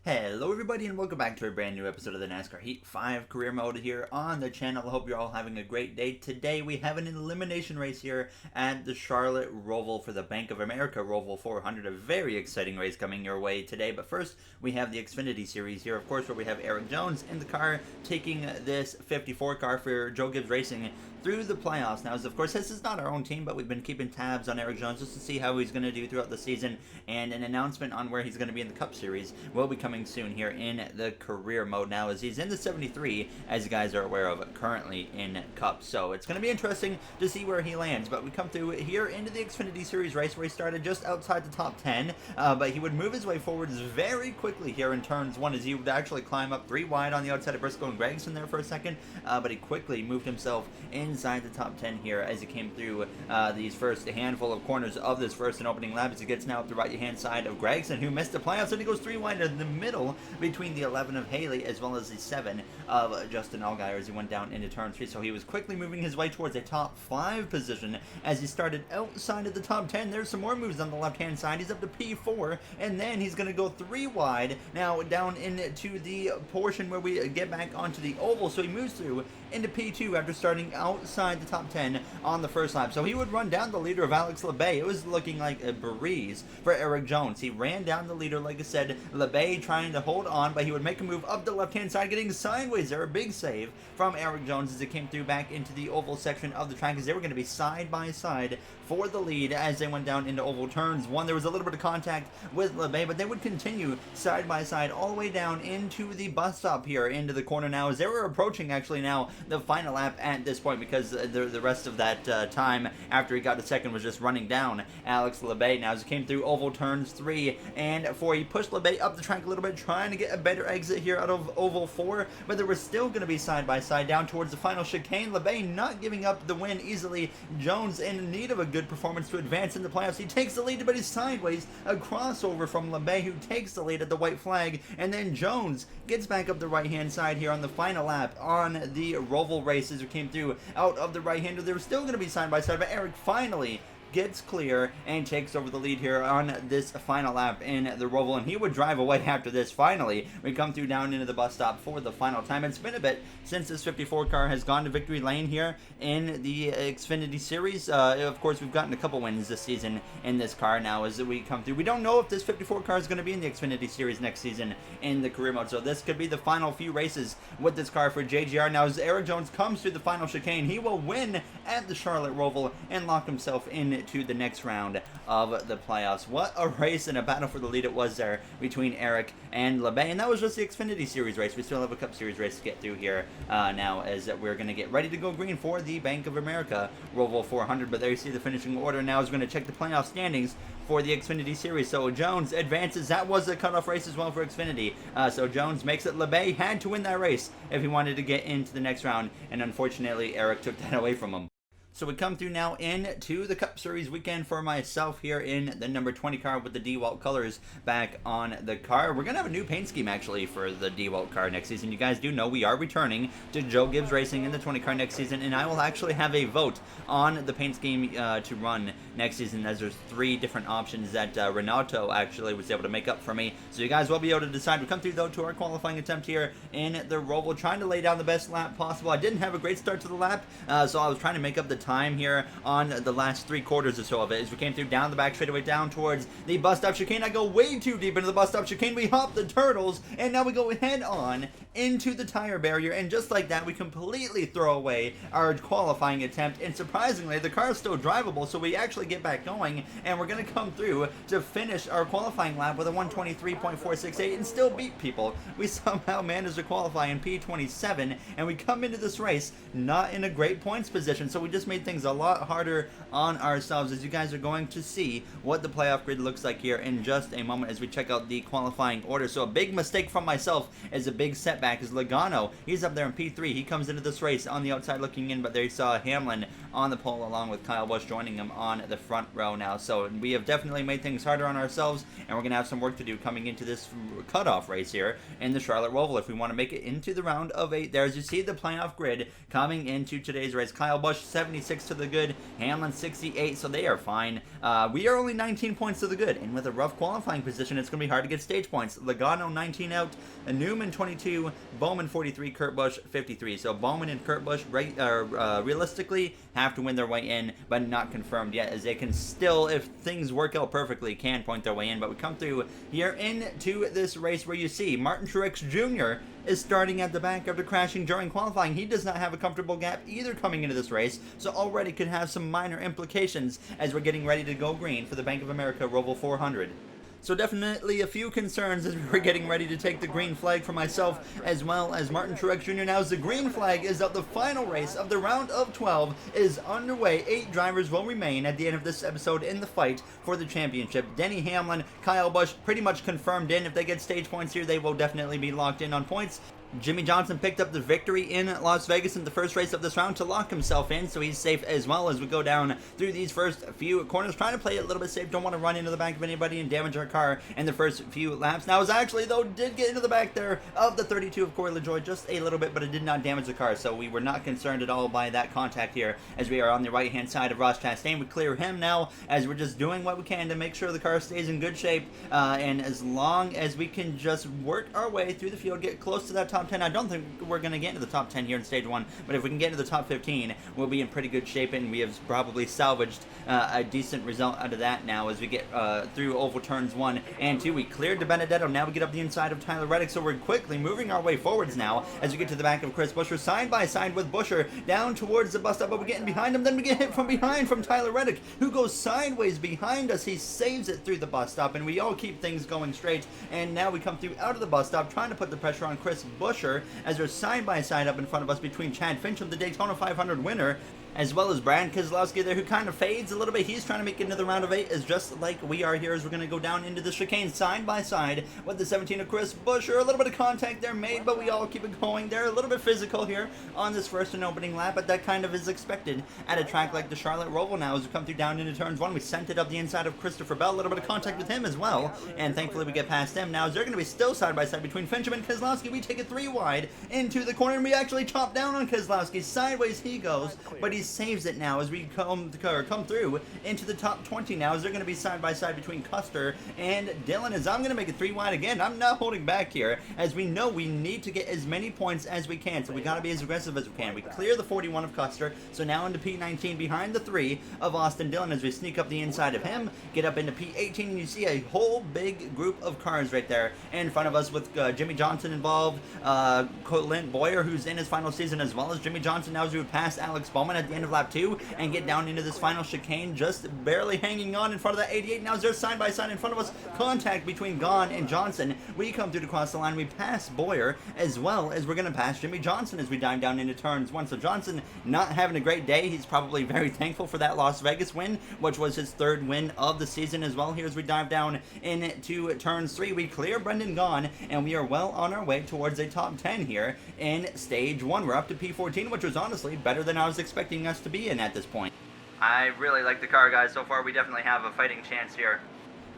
Hello everybody and welcome back to a brand new episode of the NASCAR Heat 5 career mode here on the channel. I hope you're all having a great day. Today we have an elimination race here at the Charlotte Roval for the Bank of America Roval 400. A very exciting race coming your way today. But first we have the Xfinity Series here, of course, where we have Erik Jones in the car taking this 54 car for Joe Gibbs Racing through the playoffs. Now, of course, this is not our own team, but we've been keeping tabs on Erik Jones just to see how he's going to do throughout the season, and an announcement on where he's going to be in the Cup Series will be coming soon here in the career mode now, as he's in the 73, as you guys are aware of, currently in Cup. So it's going to be interesting to see where he lands, but we come through here into the Xfinity Series race where he started just outside the top 10, but he would move his way forwards very quickly here in turns one, as he would actually climb up 3 wide on the outside of Briscoe and Gregson there for a second, but he quickly moved himself inside the top 10 here as he came through these first handful of corners of this first and opening lap, as he gets now up the right hand side of Gregson, who missed the playoffs, and he goes 3 wide in the middle between the 11 of Haley as well as the 7 of Justin Allgaier as he went down into turn 3. So he was quickly moving his way towards a top 5 position as he started outside of the top 10. There's some more moves on the left hand side. He's up to P4, and then he's going to go 3 wide now down into the portion where we get back onto the oval. So he moves through into P2 after starting outside the top 10 on the first lap. So he would run down the leader of Alex Labbe. It was looking like a breeze for Erik Jones. He ran down the leader, like I said, Labbe trying to hold on, but he would make a move up the left-hand side, getting sideways there. A big save from Erik Jones as it came through back into the oval section of the track, as they were going to be side by side for the lead as they went down into oval turns 1. There was a little bit of contact with Labbe, but they would continue side by side all the way down into the bus stop here into the corner now, as they were approaching actually now the final lap at this point, because the rest of that time after he got to second was just running down Alex Labbe. Now as he came through oval turns 3 and 4, he pushed Labbe up the track a little bit, trying to get a better exit here out of oval 4, but they were still going to be side by side down towards the final chicane. Labbe not giving up the win easily. Jones in need of a good performance to advance in the playoffs. He takes the lead, but he's sideways. A crossover from Labbe, who takes the lead at the white flag, and then Jones gets back up the right hand side here on the final lap on the Roval race as we came through out of the right hander. They were still going to be side by side, but Erik finally gets clear and takes over the lead here on this final lap in the Roval, and he would drive away after this. Finally, we come through down into the bus stop for the final time. It's been a bit since this 54 car has gone to victory lane here in the Xfinity Series. Of course, we've gotten a couple wins this season in this car now as we come through. We don't know if this 54 car is going to be in the Xfinity Series next season in the career mode, so this could be the final few races with this car for JGR. Now, as Erik Jones comes through the final chicane, he will win at the Charlotte Roval and lock himself into the next round of the playoffs. What a race and a battle for the lead it was there between Erik and Labbe, and that was just the Xfinity Series race. We still have a Cup Series race to get through here now, as we're going to get ready to go green for the Bank of America Roval 400. But there you see the finishing order. Now is going to check the playoff standings for the Xfinity Series. So Jones advances. That was a cutoff race as well for Xfinity. So Jones makes it. Labbe had to win that race if he wanted to get into the next round, and unfortunately Erik took that away from him. So we come through now into the Cup Series weekend for myself here in the number 20 car with the DeWalt colors back on the car. We're going to have a new paint scheme actually for the DeWalt car next season. You guys do know we are returning to Joe Gibbs Racing in the 20 car next season, and I will actually have a vote on the paint scheme to run next season, as there's 3 different options that Renato actually was able to make up for me. So you guys will be able to decide. We come through though to our qualifying attempt here in the Roval, trying to lay down the best lap possible. I didn't have a great start to the lap, so I was trying to make up the time here on the last 3 quarters or so of it as we came through down the back straightaway down towards the bus stop chicane. I go way too deep into the bus stop chicane. We hop the turtles, and now we go head on into the tire barrier, and just like that we completely throw away our qualifying attempt, and surprisingly the car is still drivable, so we actually get back going, and we're going to come through to finish our qualifying lap with a 123.468 and still beat people. We somehow managed to qualify in P27, and we come into this race not in a great points position, so we just made things a lot harder on ourselves, as you guys are going to see what the playoff grid looks like here in just a moment as we check out the qualifying order. So a big mistake from myself is a big setback, is Logano. He's up there in P3. He comes into this race on the outside looking in, but there you saw Hamlin on the pole along with Kyle Busch joining him on the the front row now. So we have definitely made things harder on ourselves, and we're going to have some work to do coming into this cutoff race here in the Charlotte Roval if we want to make it into the round of 8 there. As you see the playoff grid coming into today's race, Kyle Busch 76 to the good, Hamlin 68, so they are fine. We are only 19 points to the good, and with a rough qualifying position, it's going to be hard to get stage points. Logano 19 out, Newman 22, Bowman 43, Kurt Busch 53. So Bowman and Kurt Busch realistically have to win their way in, but not confirmed yet, as they can still, if things work out perfectly, can point their way in. But we come through here into this race where you see Martin Truex Jr. is starting at the back after crashing during qualifying. He does not have a comfortable gap either coming into this race, so already could have some minor implications as we're getting ready to go green for the Bank of America Roval 400. So definitely a few concerns as we're getting ready to take the green flag for myself as well as Martin Truex Jr. Now as the green flag is up, the final race of the round of 12 is underway. 8 drivers will remain at the end of this episode in the fight for the championship. Denny Hamlin, Kyle Busch pretty much confirmed in. If they get stage points here, they will definitely be locked in on points. Jimmy Johnson picked up the victory in Las Vegas in the first race of this round to lock himself in, so he's safe as well as we go down through these first few corners, trying to play it a little bit safe. Don't want to run into the back of anybody and damage our car in the first few laps. Now, did get into the back there of the 32 of Corey LaJoie just a little bit, but it did not damage the car, so we were not concerned at all by that contact here as we are on the right-hand side of Ross Chastain. We clear him now as we're just doing what we can to make sure the car stays in good shape, and as long as we can just work our way through the field, get close to that top 10. I don't think we're going to get into the top 10 here in stage 1, but if we can get into the top 15, we'll be in pretty good shape, and we have probably salvaged a decent result out of that now as we get through oval turns 1 and 2. We cleared to Benedetto. Now we get up the inside of Tyler Reddick, so we're quickly moving our way forwards now as we get to the back of Chris Buescher, side by side with Buescher, down towards the bus stop, but we're getting behind him. Then we get hit from behind from Tyler Reddick, who goes sideways behind us. He saves it through the bus stop, and we all keep things going straight, and now we come through out of the bus stop, trying to put the pressure on Chris Buescher as they're side by side up in front of us between Chad Fincham, the Daytona 500 winner, as well as Brad Keselowski there, who kind of fades a little bit. He's trying to make it into the round of 8, is just like we are here as we're going to go down into the chicane side by side with the 17 of Chris Buescher. A little bit of contact there made, but we all keep it going. They're a little bit physical here on this first and opening lap, but that kind of is expected at a track like the Charlotte Roval now as we come through down into turns 1. We sent it up the inside of Christopher Bell, a little bit of contact with him as well, and thankfully we get past them. Now as they're going to be still side by side between Fincham and Keselowski, we take it 3 wide into the corner, and we actually chop down on Keselowski. Sideways he goes, but he saves it now as we come through into the top 20 now, as they're going to be side by side between Custer and Dillon, as I'm going to make it 3 wide again. I'm not holding back here, as we know we need to get as many points as we can, so we got to be as aggressive as we can. We clear the 41 of Custer, so now into P19 behind the 3 of Austin Dillon as we sneak up the inside of him, get up into P18, and you see a whole big group of cars right there in front of us with Jimmy Johnson involved, Clint Boyer, who's in his final season, as well as Jimmy Johnson now as we would pass Alex Bowman at the end of lap 2 and get down into this final chicane, just barely hanging on in front of that 88. Now as they're side by side in front of us, contact between Gahn and Johnson. We come through to cross the line. We pass Boyer, as well as we're going to pass Jimmy Johnson as we dive down into turns 1. So Johnson not having a great day. He's probably very thankful for that Las Vegas win, which was his 3rd win of the season as well. Here as we dive down into turns 3, we clear Brendan Gahn, and we are well on our way towards a top 10 here in stage 1. We're up to P14, which was honestly better than I was expecting us to be in at this point. I really like the car, guys. So far, we definitely have a fighting chance here.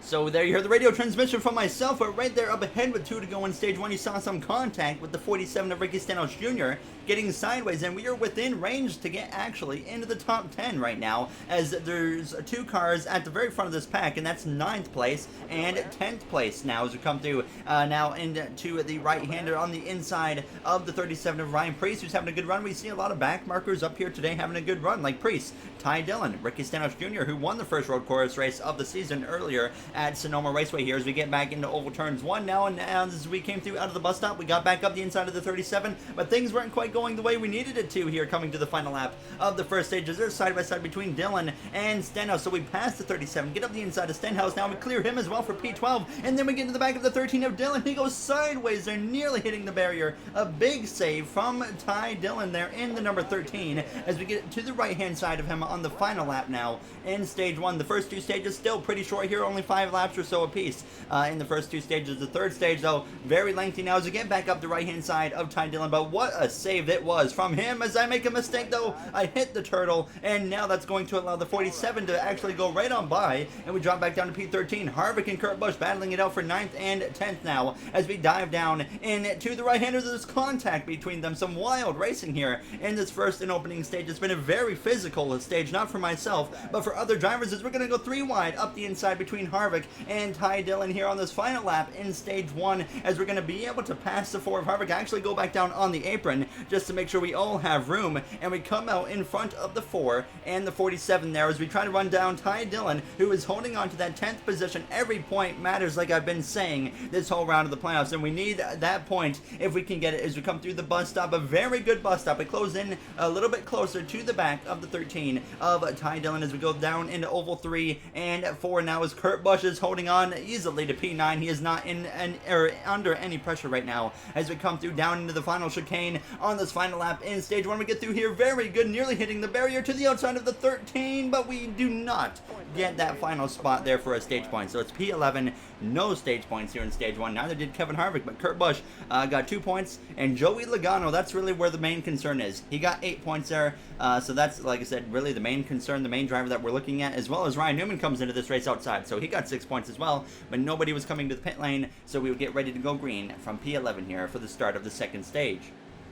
So there you hear the radio transmission from myself, but right there up ahead with 2 to go in stage 1, you saw some contact with the 47 of Ricky Stenhouse Jr. getting sideways, and we are within range to get actually into the top 10 right now, as there's 2 cars at the very front of this pack, and that's 9th place and 10th place now as we come through now into the right-hander on the inside of the 37 of Ryan Preece, who's having a good run. We see a lot of back markers up here today having a good run, like Preece, Ty Dillon, Ricky Stenhouse Jr., who won the first road course race of the season earlier at Sonoma Raceway here as we get back into oval turns 1 now, and as we came through out of the bus stop, we got back up the inside of the 37, but things weren't quite going the way we needed it to here coming to the final lap of the first stage, as they're side by side between Dillon and Stenhouse. So we pass the 37, get up the inside of Stenhouse, now we clear him as well for P12, and then we get into the back of the 13 of Dillon. He goes sideways, they're nearly hitting the barrier. A big save from Ty Dillon there in the number 13 as we get to the right hand side of him on the final lap now in stage 1. The first 2 stages still pretty short here, only 5 5 laps or so apiece in the first 2 stages. The third stage, though, very lengthy now as we get back up the right-hand side of Ty Dillon. But what a save it was from him. As I make a mistake, though, I hit the turtle, and now that's going to allow the 47 to actually go right on by, and we drop back down to P13. Harvick and Kurt Busch battling it out for 9th and 10th now as we dive down into the right-handers. There's contact between them. Some wild racing here in this first and opening stage. It's been a very physical stage, not for myself, but for other drivers, as we're going to go 3 wide up the inside between Harvick and Ty Dillon here on this final lap in stage 1, as we're going to be able to pass the 4 of Harvick, actually go back down on the apron just to make sure we all have room, and we come out in front of the 4 and the 47 there as we try to run down Ty Dillon, who is holding on to that 10th position. Every point matters, like I've been saying this whole round of the playoffs, and we need that point if we can get it as we come through the bus stop. A very good bus stop. We close in a little bit closer to the back of the 13 of Ty Dillon as we go down into oval 3 and 4 now, as Kurt Busch is holding on easily to P9. He is not under any pressure right now as we come through down into the final chicane on this final lap in stage 1. We get through here very good, nearly hitting the barrier to the outside of the 13, but we do not get that final spot there for a stage point. So it's P11, no stage points here in stage 1. Neither did Kevin Harvick, but Kurt Busch got 2 points, and Joey Logano, that's really where the main concern is. He got 8 points there, so that's, like I said, really the main concern, the main driver that we're looking at, as well as Ryan Newman comes into this race outside, so he got 6 points as well, but nobody was coming to the pit lane, so we would get ready to go green from P11 here for the start of the second stage.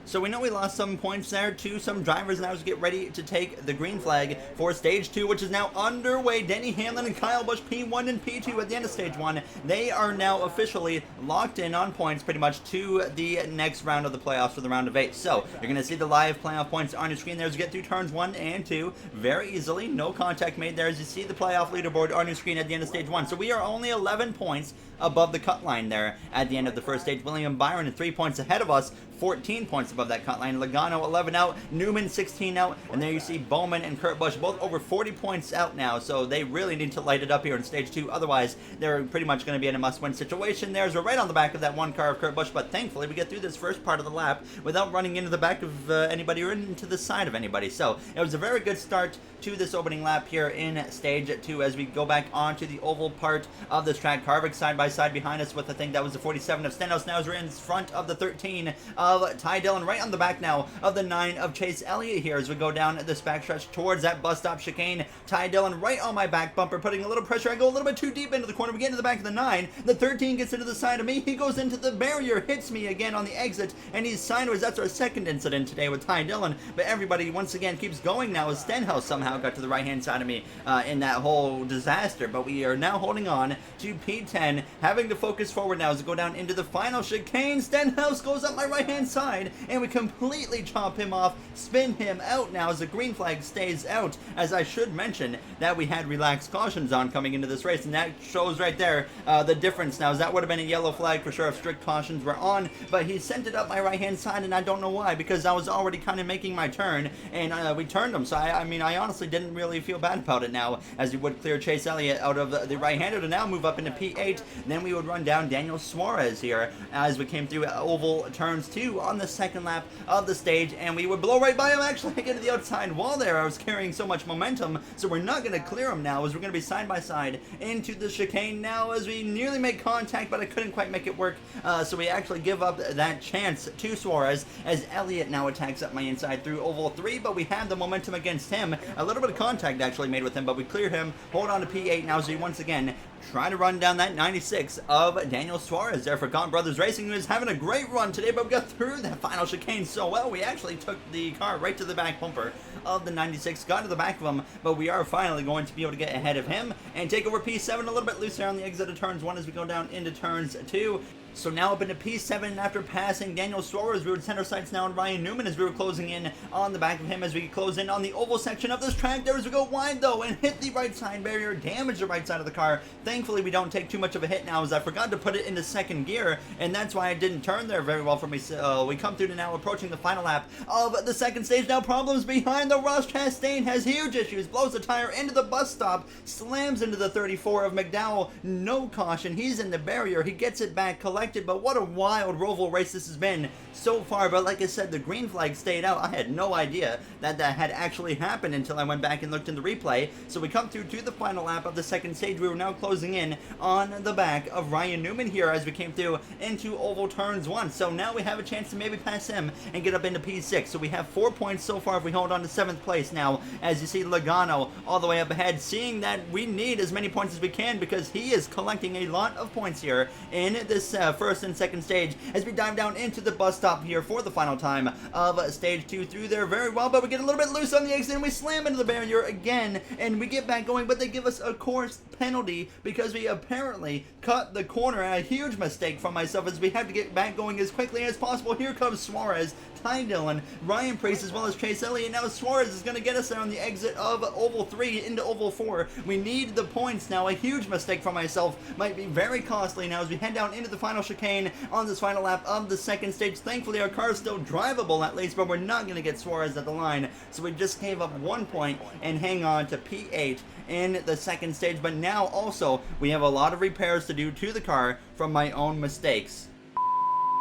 So we know we lost some points there to some drivers now as we get ready to take the green flag for stage 2, which is now underway. Denny Hamlin and Kyle Busch, P1 and P2 at the end of stage 1. They are now officially locked in on points pretty much to the next round of the playoffs for the round of 8. So you're going to see the live playoff points on your screen there as you get through turns 1 and 2 very easily. No contact made there as you see the playoff leaderboard on your screen at the end of stage 1. So we are only 11 points above the cut line there at the end of the first stage. William Byron is 3 points ahead of us, 14 points above that cut line. Logano 11 out, Newman 16 out, and there you see Bowman and Kurt Busch both over 40 points out now, so they really need to light it up here in stage 2. Otherwise, they're pretty much going to be in a must-win situation there as we're right on the back of that one car of Kurt Busch, but thankfully we get through this first part of the lap without running into the back of anybody or into the side of anybody. So it was a very good start to this opening lap here in stage 2 as we go back onto the oval part of this track. Harvick side by side behind us with, I think that was the 47 of Stenhouse. Now as we're in front of the 13 of Ty Dillon, right on the back now of the 9 of Chase Elliott here as we go down this backstretch towards that bus stop chicane. Ty Dillon right on my back bumper, putting a little pressure. I go a little bit too deep into the corner. We get into the back of the 9. The 13 gets into the side of me. He goes into the barrier, hits me again on the exit, and he's sideways. That's our second incident today with Ty Dillon, but everybody once again keeps going now as Stenhouse somehow got to the right-hand side of me in that whole disaster, but we are now holding on to P10, having to focus forward now as we go down into the final chicane. Stenhouse goes up my right-hand side, and we completely chop him off, spin him out now as the green flag stays out, as I should mention that we had relaxed cautions on coming into this race, and that shows right there the difference now, as that would have been a yellow flag for sure if strict cautions were on, but he sent it up my right-hand side, and I don't know why, because I was already kind of making my turn, and we turned him, so I mean, I honestly didn't really feel bad about it now, as he would clear Chase Elliott out of the right-hander to now move up into P8. Then we would run down Daniel Suarez here as we came through oval turns 2 on the second lap of the stage, and we would blow right by him. Actually, I get to the outside wall there. I was carrying so much momentum, so we're not going to clear him now, as we're going to be side by side into the chicane now as we nearly make contact, but I couldn't quite make it work, so we actually give up that chance to Suarez as Elliott now attacks up my inside through oval 3, but we have the momentum against him. A little bit of contact actually made with him, but we clear him, hold on to P8 now as we once again try to run down that 96 of Daniel Suarez there for Gaunt Brothers Racing, who is having a great run today, but we got through that final chicane so well. We actually took the car right to the back bumper of the 96, got to the back of him, but we are finally going to be able to get ahead of him and take over P7 a little bit looser on the exit of turns 1 as we go down into turns 2. So now up into P7 after passing Daniel Suarez, we would center sights now on Ryan Newman as we were closing in on the back of him as we close in on the oval section of this track there as we go wide though and hit the right side barrier, damage the right side of the car. Thankfully we don't take too much of a hit now as I forgot to put it into second gear, and that's why I didn't turn there very well for me. So we come through to now approaching the final lap of the second stage. Now problems behind the Ross Chastain has huge issues, blows the tire into the bus stop, slams into the 34 of McDowell, no caution, he's in the barrier, he gets it back, collects expected, but what a wild Roval race this has been so far. But like I said, the green flag stayed out. I had no idea that that had actually happened until I went back and looked in the replay. So we come through to the final lap of the second stage. We were now closing in on the back of Ryan Newman here as we came through into oval turns 1. So now we have a chance to maybe pass him and get up into P6. So we have 4 points so far if we hold on to 7th place now. As you see Logano all the way up ahead, seeing that we need as many points as we can because he is collecting a lot of points here in this first and second stage as we dive down into the bus stop here for the final time of stage 2. Through there very well, but we get a little bit loose on the exit and we slam into the barrier again and we get back going, but they give us a course penalty because we apparently cut the corner. A huge mistake from myself as we have to get back going as quickly as possible. Here comes Suarez, Ty Dillon, Ryan Preece, as well as Chase Elliott. Now Suarez is going to get us there on the exit of Oval 3 into Oval 4. We need the points now. A huge mistake from myself might be very costly now as we head down into the final chicane on this final lap of the second stage. Thankfully, our car is still drivable at least, but we're not going to get Suarez at the line. So we just gave up 1 point and hang on to P8 in the second stage. But now also, we have a lot of repairs to do to the car from my own mistakes.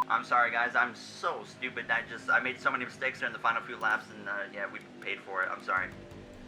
I'm sorry guys, I'm so stupid. I made so many mistakes during the final few laps and yeah, we paid for it. I'm sorry.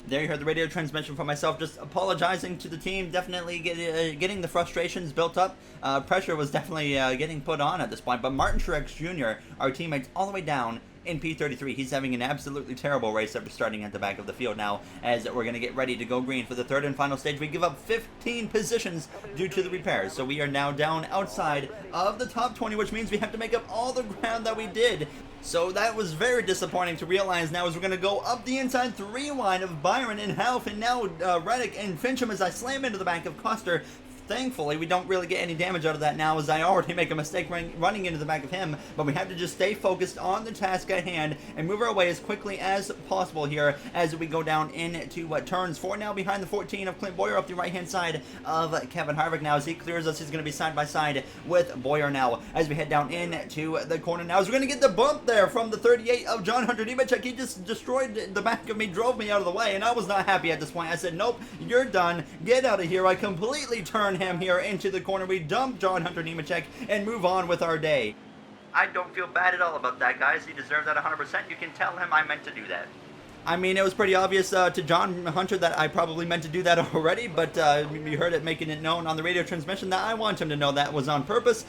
There you heard the radio transmission from myself, just apologizing to the team, definitely getting the frustrations built up. Pressure was definitely getting put on at this point, but Martin Truex Jr., our teammates all the way down in P33. He's having an absolutely terrible race after starting at the back of the field now as we're going to get ready to go green for the third and final stage. We give up 15 positions due to the repairs, so we are now down outside of the top 20, which means we have to make up all the ground that we did. So that was very disappointing to realize now as we're going to go up the inside 3 wide of Byron and Half and now Reddick and Fincham as I slam into the back of Custer. Thankfully, we don't really get any damage out of that now as I already make a mistake running into the back of him, but we have to just stay focused on the task at hand and move our way as quickly as possible here as we go down into turns 4 now behind the 14 of Clint Boyer up the right-hand side of Kevin Harvick now as he clears us. He's going to be side by side with Boyer now as we head down into the corner now as we're going to get the bump there from the 38 of John Hunter Nemechek. He just destroyed the back of me, drove me out of the way, and I was not happy at this point. I said, nope, you're done. Get out of here. I completely turned him here into the corner. We dump John Hunter Nemechek and move on with our day. I don't feel bad at all about that, guys. He deserves that 100%. You can tell him I meant to do that. I mean, it was pretty obvious to John Hunter that I probably meant to do that already, but you heard it making it known on the radio transmission that I want him to know that was on purpose.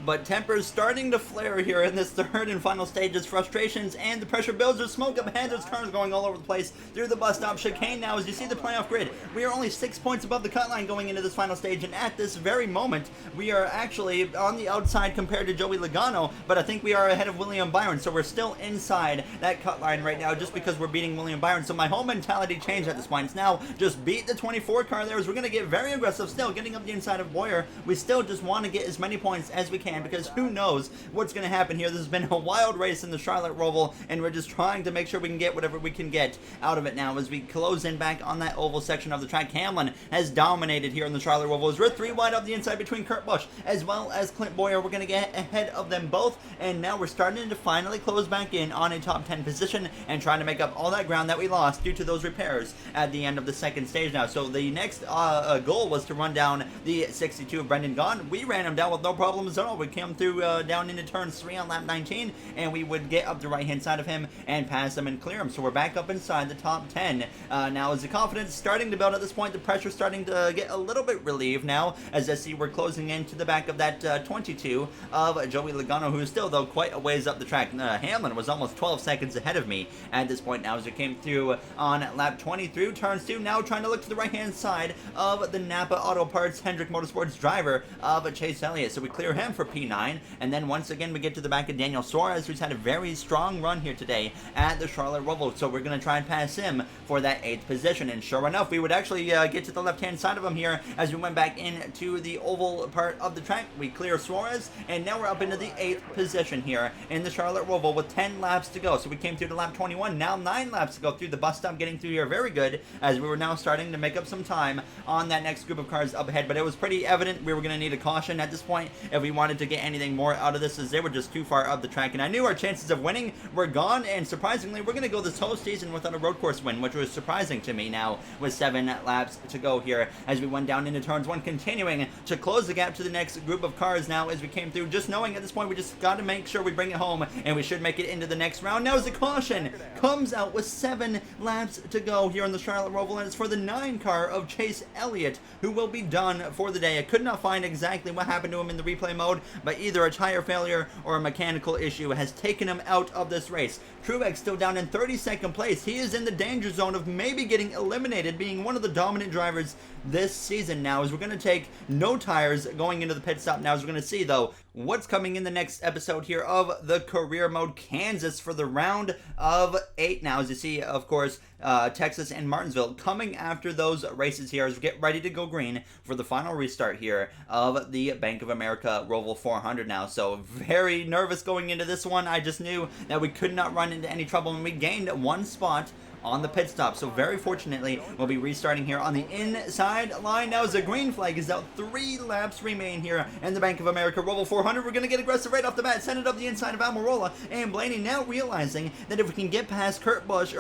But tempers starting to flare here in this third and final stages. Frustrations and the pressure builds. There's smoke up ahead. There's cars going all over the place through the bus stop chicane now as you see the playoff grid. We are only 6 points above the cut line going into this final stage, and at this very moment we are actually on the outside compared to Joey Logano, but I think we are ahead of William Byron, so we're still inside that cut line right now just because we're beating William Byron. So my whole mentality changed at this point. It's now just beat the 24 car there as we're going to get very aggressive still, getting up the inside of Boyer. We still just want to get as many points as we can because who knows what's going to happen here. This has been a wild race in the Charlotte Roval, and we're just trying to make sure we can get whatever we can get out of it now as we close in back on that oval section of the track. Hamlin has dominated here in the Charlotte Roval as we're 3 wide up the inside between Kurt Busch as well as Clint Boyer. We're going to get ahead of them both, and now we're starting to finally close back in on a top 10 position and trying to make up all that ground that we lost due to those repairs at the end of the second stage now. So the next goal was to run down the 62 of Brendan Gaughan. We ran him down with no problems at all. We came through down into turns 3 on lap 19, and we would get up the right hand side of him and pass him and clear him. So we're back up inside the top 10 now as the confidence starting to build at this point. The pressure starting to get a little bit relieved now as I see we're closing into the back of that 22 of Joey Logano, who is still though quite a ways up the track. Hamlin was almost 12 seconds ahead of me at this point now as we came through on lap 20 through turns 2. Now trying to look to the right hand side of the Napa Auto Parts Hendrick Motorsports driver of Chase Elliott. So we clear him for P9, and then once again we get to the back of Daniel Suarez, who's had a very strong run here today at the Charlotte Roval. So we're going to try and pass him for that 8th position, and sure enough we would actually get to the left hand side of him here as we went back into the oval part of the track. We clear Suarez, and now we're up into the 8th position here in the Charlotte Roval with 10 laps to go. So we came through to lap 21, now 9 laps to go through the bus stop, getting through here very good as we were now starting to make up some time on that next group of cars up ahead. But it was pretty evident we were going to need a caution at this point if we wanted to get anything more out of this as they were just too far up the track, and I knew our chances of winning were gone, and surprisingly, we're going to go this whole season without a road course win, which was surprising to me now with 7 laps to go here as we went down into turns 1, continuing to close the gap to the next group of cars now as we came through, just knowing at this point we just got to make sure we bring it home, and we should make it into the next round. Now as the caution comes out with 7 laps to go here on the Charlotte Roval, and it's for the 9 car of Chase Elliott, who will be done for the day. I could not find exactly what happened to him in the replay mode, but either a tire failure or a mechanical issue has taken him out of this race. Truex still down in 32nd place. He is in the danger zone of maybe getting eliminated, being one of the dominant drivers this season now, as we're going to take no tires going into the pit stop now, as we're going to see, though, what's coming in the next episode here of the career mode Kansas for the round of 8 now, as you see, of course, Texas and Martinsville coming after those races here as we get ready to go green for the final restart here of the Bank of America Roval 400 now. So very nervous going into this one. I just knew that we could not run into any trouble, and we gained 1 spot on the pit stop. So very fortunately, we'll be restarting here on the inside line now as the green flag is out. 3 laps remain here in the Bank of America Roval 400. We're going to get aggressive right off the bat, send it up the inside of Almirola, and Blaney now realizing that if we can get past Kyle Busch,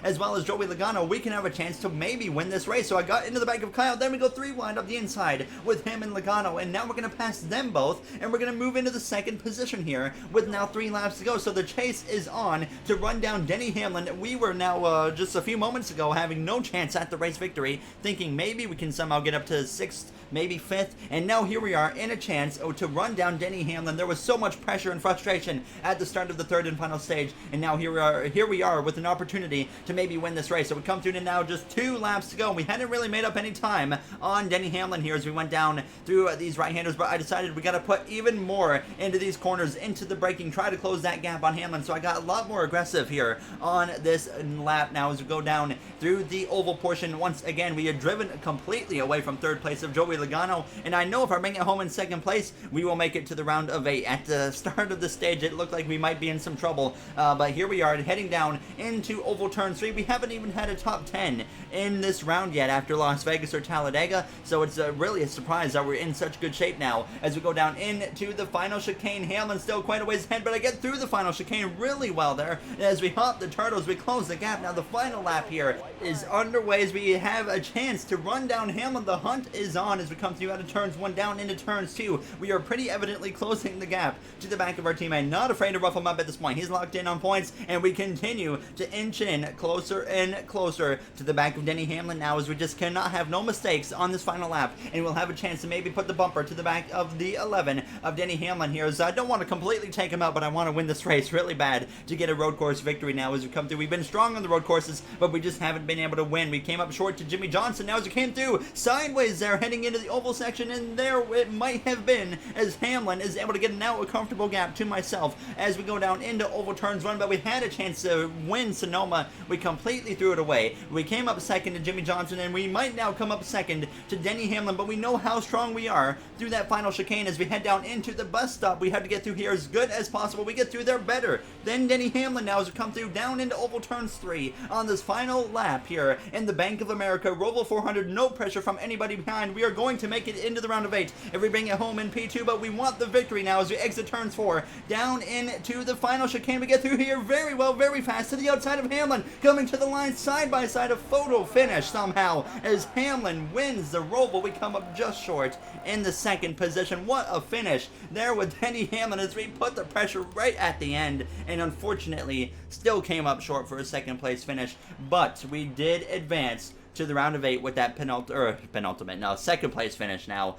as well as Joey Logano, we can have a chance to maybe win this race. So I got into the back of Kyle, then we go 3 wide up the inside with him and Logano, and now we're going to pass them both, and we're going to move into the 2nd position here with now 3 laps to go. So the chase is on to run down Denny Hamlin. We were now just a few moments ago having no chance at the race victory, thinking maybe we can somehow get up to 6th, maybe 5th, and now here we are in a chance to run down Denny Hamlin. There was so much pressure and frustration at the start of the 3rd and final stage, and now here we are with an opportunity to maybe win this race. So we come through to now just 2 laps to go, and we hadn't really made up any time on Denny Hamlin here as we went down through these right-handers, but I decided we got to put even more into these corners, into the braking, try to close that gap on Hamlin. So I got a lot more aggressive here on this lap now as we go down through the oval portion. Once again, we are driven completely away from 3rd place of Joey Logano, and I know if I bring it home in 2nd place, we will make it to the round of 8. At the start of the stage, it looked like we might be in some trouble, but here we are heading down into oval turn 3. We haven't even had a top 10 in this round yet after Las Vegas or Talladega, so it's really a surprise that we're in such good shape now as we go down into the final chicane. Hamlin still quite a ways ahead, but I get through the final chicane really well there as we hop the turtles. We close the gap. Now the final lap here is underway as we have a chance to run down Hamlin. The hunt is on as we come through out of turns 1 down into turns 2. We are pretty evidently closing the gap to the back of our teammate. Not afraid to rough him up at this point. He's locked in on points, and we continue to inch in closer and closer to the back of Denny Hamlin now as we just cannot have no mistakes on this final lap, and we'll have a chance to maybe put the bumper to the back of the 11 of Denny Hamlin here. As I don't want to completely take him out, but I want to win this race really bad to get a road course victory now as we come through. We've been strong on the road courses, but we just haven't been able to win. We came up short to Jimmy Johnson now as we came through sideways there heading into the oval section, and there it might have been as Hamlin is able to get now a comfortable gap to myself as we go down into oval turns 1, but we had a chance to win Sonoma. We completely threw it away. We came up 2nd to Jimmy Johnson, and we might now come up 2nd to Denny Hamlin, but we know how strong we are through that final chicane as we head down into the bus stop. We have to get through here as good as possible. We get through there better than Denny Hamlin now as we come through down into oval turns 3 on this final lap here in the Bank of America Roval 400. No pressure from anybody behind. We are going to make it into the round of 8 if we bring it home in P2, but we want the victory now as we exit turns 4 down into the final chicane. We get through here very well, very fast to the outside of Hamlin, coming to the line side by side. A photo finish somehow as Hamlin wins the Roval. We come up just short in the 2nd position. What a finish there with Denny Hamlin as we put the pressure right at the end, and unfortunately still came up short for a 2nd place finish, but we did advance to the round of 8 with that 2nd place finish now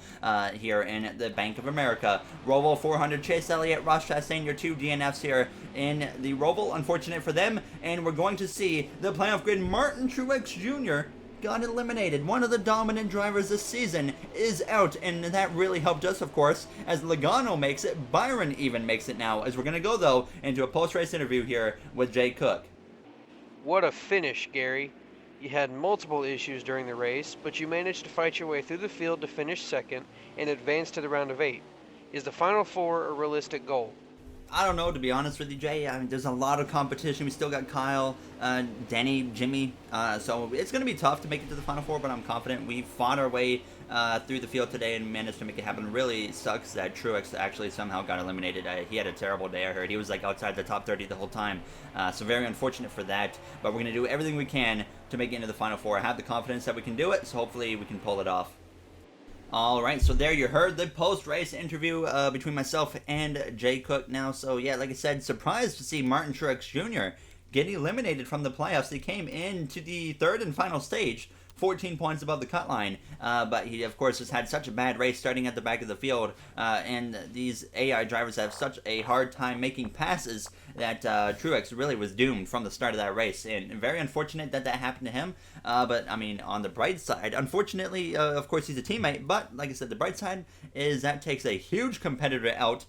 here in the Bank of America Roval 400. Chase Elliott, Ross Chastain, your 2 DNFs here in the Roval. Unfortunate for them, and we're going to see the playoff grid. Martin Truex Jr. got eliminated. One of the dominant drivers this season is out, and that really helped us, of course, as Logano makes it. Byron even makes it now, as we're going to go, though, into a post-race interview here with Jay Cook. What a finish, Gary. You had multiple issues during the race, but you managed to fight your way through the field to finish 2nd and advance to the round of 8. Is the Final 4 a realistic goal? I don't know, to be honest with you, Jay. I mean, there's a lot of competition. We still got Kyle, Denny, Jimmy. So it's going to be tough to make it to the Final Four, but I'm confident. We fought our way through the field today and managed to make it happen. Really sucks that Truex actually somehow got eliminated. He had a terrible day, I heard. He was like outside the top 30 the whole time. So very unfortunate for that. But we're going to do everything we can to make it into the Final Four. I have the confidence that we can do it, so hopefully we can pull it off. All right, so there you heard the post-race interview between myself and Jay Cook now. So, yeah, like I said, surprised to see Martin Truex Jr. get eliminated from the playoffs. He came into the third and final stage, 14 points above the cut line. But he, of course, has had such a bad race starting at the back of the field. And these AI drivers have such a hard time making passes that Truex really was doomed from the start of that race. And very unfortunate that that happened to him. But, I mean, on the bright side, unfortunately, of course, he's a teammate. But, like I said, the bright side is that takes a huge competitor out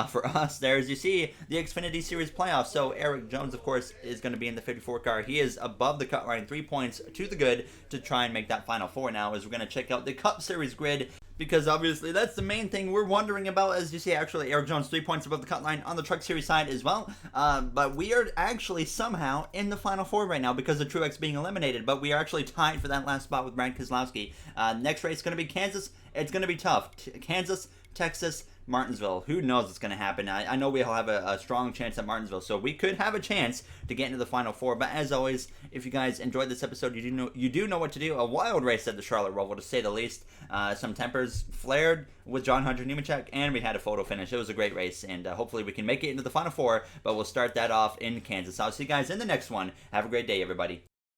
for us there. As you see, the Xfinity Series playoffs. So, Eric Jones, of course, is going to be in the 54 car. He is above the cut line, 3 points to the good to try and make that Final Four now, as we're going to check out the Cup Series grid. Because obviously that's the main thing we're wondering about. As you see, actually, Eric Jones 3 points above the cut line on the Truck Series side as well. But we are actually somehow in the Final Four right now because of Truex being eliminated. But we are actually tied for that last spot with Brad Keselowski. Next race is going to be Kansas. It's going to be tough. Kansas, Texas, Martinsville. Who knows what's going to happen? I know we'll have a strong chance at Martinsville, so we could have a chance to get into the Final Four. But as always, if you guys enjoyed this episode, you do know what to do. A wild race at the Charlotte Roval, to say the least. Some tempers flared with John Hunter Nemechek, and we had a photo finish. It was a great race, and hopefully we can make it into the Final Four. But we'll start that off in Kansas. I'll see you guys in the next one. Have a great day, everybody.